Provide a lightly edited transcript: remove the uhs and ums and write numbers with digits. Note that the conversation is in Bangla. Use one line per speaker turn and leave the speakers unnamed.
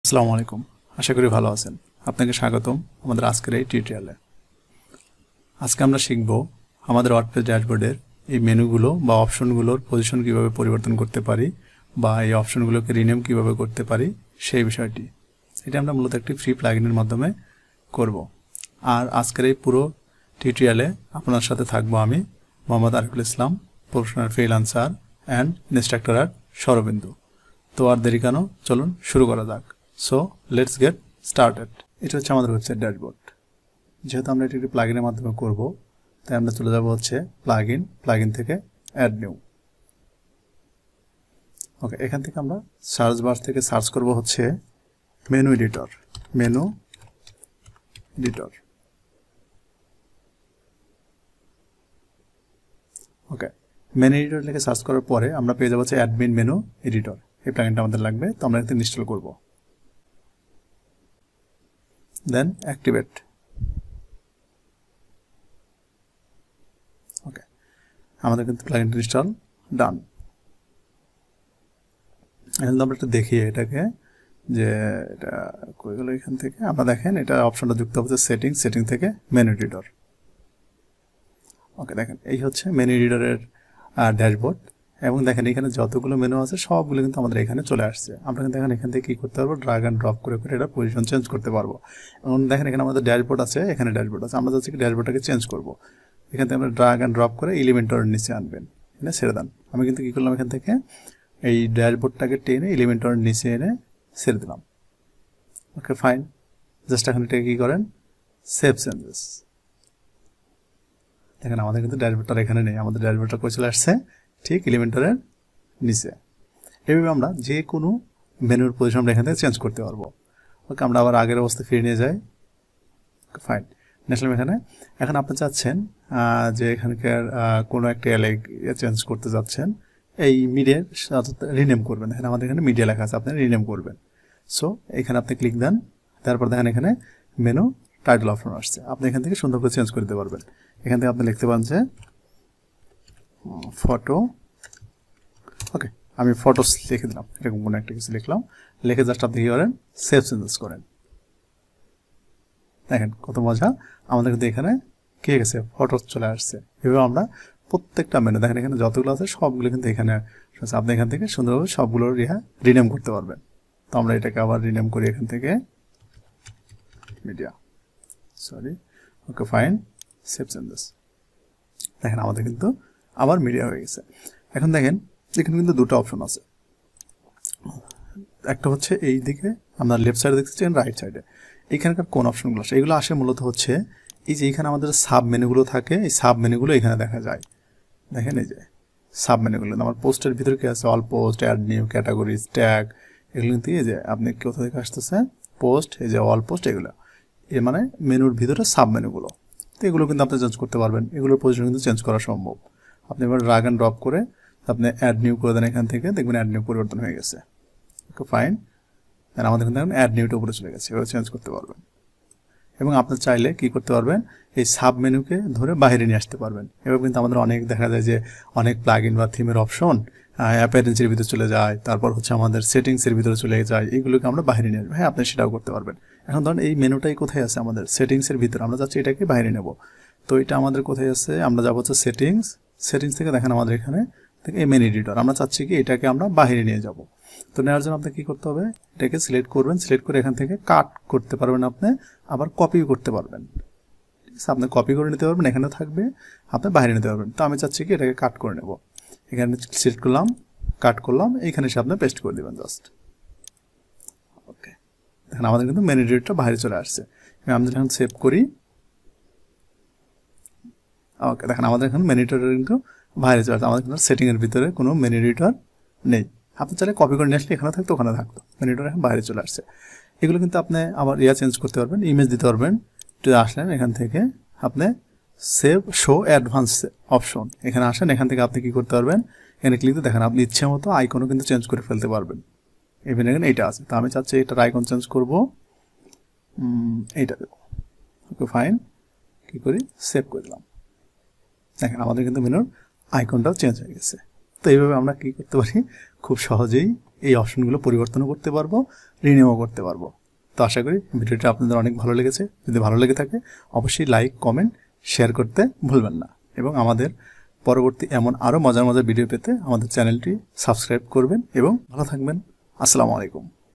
আসসালামু আলাইকুম, আশা করি ভালো আছেন। আপনাকে স্বাগতম আমাদের আজকের এই টিউটোরিয়ালে। আজকে আমরা শিখব আমাদের ওয়ার্ডপ্রেস ড্যাশবোর্ডের এই মেনুগুলো বা অপশনগুলোর পজিশন কিভাবে পরিবর্তন করতে পারি বা এই অপশনগুলোকে রিনেম কিভাবে করতে পারি সেই বিষয়টি। এটা আমরা মূলত একটি ফ্রি প্লাগইনের মাধ্যমে করব। আর আজকের এই পুরো টিউটোরিয়ালে আপনার সাথে থাকবো আমি Mohammad Ariful Islam, professional freelancer and instructor at 𝗙𝗶𝗵। তো আর দেরি কেন, চলুন শুরু করা যাক। So let's get started. এটা হচ্ছে আমাদের ওয়েবসাইট ড্যাশবোর্ড। যেহেতু আমরা এটি একটি প্লাগইনের মাধ্যমে করব, তাই আমরা চলে যাব হচ্ছে প্লাগইন থেকে অ্যাড নিউ। ওকে, এখান থেকে আমরা সার্চ বার থেকে সার্চ করব হচ্ছে মেনু এডিটর। ওকে, মেনু এডিটর লিখে সার্চ করার পরে আমরা পেয়ে যাবো হচ্ছে অ্যাডমিন মেনু এডিটর। এই প্লাগইনটা আমাদের লাগবে, তো আমরা এখানে ইনস্টল করব। দেন অ্যাক্টিভেট। ওকে, আমাদের কিন্তু প্লাগইনটা ইনস্টল ডান। এখন আমরা একটু দেখি এটাকে যে এটা কই গেল। এখান থেকে আমরা দেখেন এটা অপশনটা যুক্ত হচ্ছে সেটিং থেকে মেনু এডিটর। ওকে, দেখেন এই হচ্ছে মেনু এডিটরের ড্যাশবোর্ড। এবং দেখেন এখানে যতগুলো মেনু আছে সবগুলো কিন্তু আমাদের এখানে চলে আসছে। আমরা কিন্তু এখান থেকে কি করতে পারবো, ড্র্যাগ অ্যান্ড ড্রপ করে এটা পজিশন চেঞ্জ করতে পারবো। এবং দেখেন এখানে আমাদের ড্যাশবোর্ড আছে, এখানে ড্যাশবোর্ড আছে। আমরা যাচ্ছি ড্যাশবোর্ডটাকে চেঞ্জ করবো। এখান থেকে আমরা ড্র্যাগ অ্যান্ড ড্রপ করে এলিমেন্টরের নিচে আনবেন, এনে ছেড়ে দেন। আমি কিন্তু কি করলাম, এখান থেকে এই ড্যাশবোর্ডটাকে টেনে এলিমেন্টরের নিচে এনে ছেড়ে দিলাম। ওকে ফাইন, জাস্ট এখন এটাকে কি করেন, সেভ চেঞ্জেস। দেখেন আমাদের কিন্তু ড্যাশবোর্ডটা এখানে নেই, আমাদের ড্যাশবোর্ডটা কই চলে আসছে, ঠিক এলিমেন্টরের নিচে। এইভাবে আমরা যে কোনো মেনুর পজিশন আমরা এখান থেকে চেঞ্জ করতে পারবো। ওকে, আমরা আবার আগের অবস্থায় ফিরে নিয়ে যাই। ফাইন, আসলাম এখানে। এখন আপনি চাচ্ছেন যে এখানকার কোনো একটা চেঞ্জ করতে যাচ্ছেন, এই মিডিয়ার সাথে রিনেম করবেন। দেখেন আমাদের এখানে মিডিয়া লেখা আছে, আপনি রিনেম করবেন। সো এখানে আপনি ক্লিক দেন, তারপর দেখেন এখানে মেনু টাইটেল অপশন আসছে। আপনি এখান থেকে সুন্দর করে চেঞ্জ করে দিতে পারবেন। এখান থেকে আপনি লিখতে পারেন যে ফটো। ওকে, আমি ফটোস লিখে দিলাম, এরকম কোনো একটা কিছু লিখলাম। লিখে জাস্ট আপনি কি করেন, সেভ চেঞ্জেস করেন। দেখেন কত মজা, আমাদের কিন্তু এখানে কি গেছে, ফটোস চলে আসছে। এভাবে আমরা প্রত্যেকটা মেনু দেখেন এখানে যতগুলো আছে সবগুলো কিন্তু এখানে আপনি এখান থেকে সুন্দরভাবে সবগুলোর রিনেম করতে পারবেন। তো আমরা এটাকে আবার রিনেম করি এখান থেকে media, okay fine, save changes. দেখেন আমাদের কিন্তু আবার মিডিয়া হয়ে গেছে। এখন দেখেন এখানে কিন্তু দুটো অপশন আছে, একটা হচ্ছে এই দিকে আমরা লেফট সাইডে দেখতেছি, রাইট সাইডে। এইখানকার কোন অপশনগুলো আসে, এগুলো আসে মূলত হচ্ছে এই যে এখানে আমাদের সাব মেনুগুলো থাকে, এই সাব মেনুগুলো এখানে দেখা যায়। দেখেন এই যে সাব মেনুগুলো আমার পোস্টের ভিতরে কি আছে, all post, add new, categories, tag, এগুলো কিন্তু এই যে আপনি কোথা থেকে আসতেছে, পোস্ট, এই যে অল পোস্ট, এগুলো এর মানে মেনুর ভিতরে সাব মেনুগুলো। তো এগুলো কিন্তু আপনি চেঞ্জ করতে পারবেন, এগুলোর পজিশন কিন্তু চেঞ্জ করা সম্ভব। আপনি এবার ড্র্যাগ অ্যান্ড ড্রপ করে আপনি অ্যাড নিউ করে দেন, এখান থেকে দেখবেন অ্যাড নিউ পরিবর্তন হয়ে গেছে। ওকে ফাইন, আমাদের কিন্তু এখন অ্যাড নিউটা উপরে চলে গেছে, এবার চেঞ্জ করতে পারবেন। এবং আপনি চাইলে কি করতে পারবেন, এই সাব মেনুকে ধরে বাইরে নিয়ে আসতে পারবেন। এবার কিন্তু আমাদের অনেক দেখা যায় যে অনেক প্লাগইন বা থিমের অপশন অ্যাপিয়ারেন্সের ভিতরে চলে যায়, তারপর হচ্ছে আমাদের সেটিংসের ভিতরে চলে যায়, এইগুলোকে আমরা বাইরে নিয়ে আসবো। হ্যাঁ, আপনি সেটাও করতে পারবেন। এখন ধরুন এই মেনুটাই কোথায় আছে, আমাদের সেটিংসের ভিতরে, আমরা যাচ্ছি এটাকে বাইরে নেব। তো এটা আমাদের কোথায় আছে, আমরা যাবো হচ্ছে সেটিংস থেকে দেখেন আমাদের এখানে এই মেনু এডিটর। আমরা চাচ্ছি কি এটাকে আমরা বাইরে নিয়ে যাব। তো নেওয়ার জন্য আপনাকে কি করতে হবে, এটাকে সিলেক্ট করবেন, সিলেক্ট করে এখান থেকে কাট করতে পারবেন, আপনি আবার কপিও করতে পারবেন। ঠিক আছে, আপনি কপি করে নিতে পারবেন, এখানে থাকবে, আপনি বাইরে নিতে পারবেন। তো আমি চাচ্ছি কি এটাকে কাট করে নেব, এখানে সিলেক্ট করলাম, কাট করলাম, এইখানে এসে আপনি পেস্ট করে দেবেন জাস্ট। ওকে, দেখেন আমাদের কিন্তু মেনু এডিটরটা বাইরে চলে আসছে। আমি যখন সেভ করি, ওকে দেখেন আমাদের এখন মেনু এডিটর কিন্তু বাইরে চলে আসছে। আমাদের কিন্তু সেটিংয়ের ভিতরে কোনো মেনু এডিটর নেই। আপনি চাইলে কপি করে নিয়ে আসলে এখানে থাকতো, ওখানে থাকতো, মেনু এডিটর এখন বাইরে চলে আসছে। এগুলো কিন্তু আপনি আবার চেঞ্জ করতে পারবেন, ইমেজ দিতে পারবেন। তো আসলেন এখান থেকে আপনি সেভ শো অ্যাডভান্স অপশন, এখানে আসেন, এখান থেকে আপনি কি করতে পারবেন, এখানে ক্লিক দিয়ে দেখেন আপনি ইচ্ছে মতো আইকনও কিন্তু চেঞ্জ করে ফেলতে পারবেন। ইভেন এখানে এইটা আছে, তো আমি চাচ্ছি এটার আইকন চেঞ্জ করবো, এইটা দেবো। ওকে ফাইন, কি করি, সেভ করে দিলাম। দেখেন আমাদের কিন্তু মেনুর আইকনটাও চেঞ্জ হয়ে গেছে। তো এইভাবে আমরা কি করতে পারি, খুব সহজেই এই অপশনগুলো পরিবর্তনও করতে পারবো, রিনিউও করতে পারবো। তো আশা করি ভিডিওটা আপনাদের অনেক ভালো লেগেছে। যদি ভালো লেগে থাকে অবশ্যই লাইক, কমেন্ট, শেয়ার করতে ভুলবেন না এবং আমাদের পরবর্তী এমন আরও মজার মজার ভিডিও পেতে আমাদের চ্যানেলটি সাবস্ক্রাইব করবেন এবং ভালো থাকবেন। আসসালামু আলাইকুম।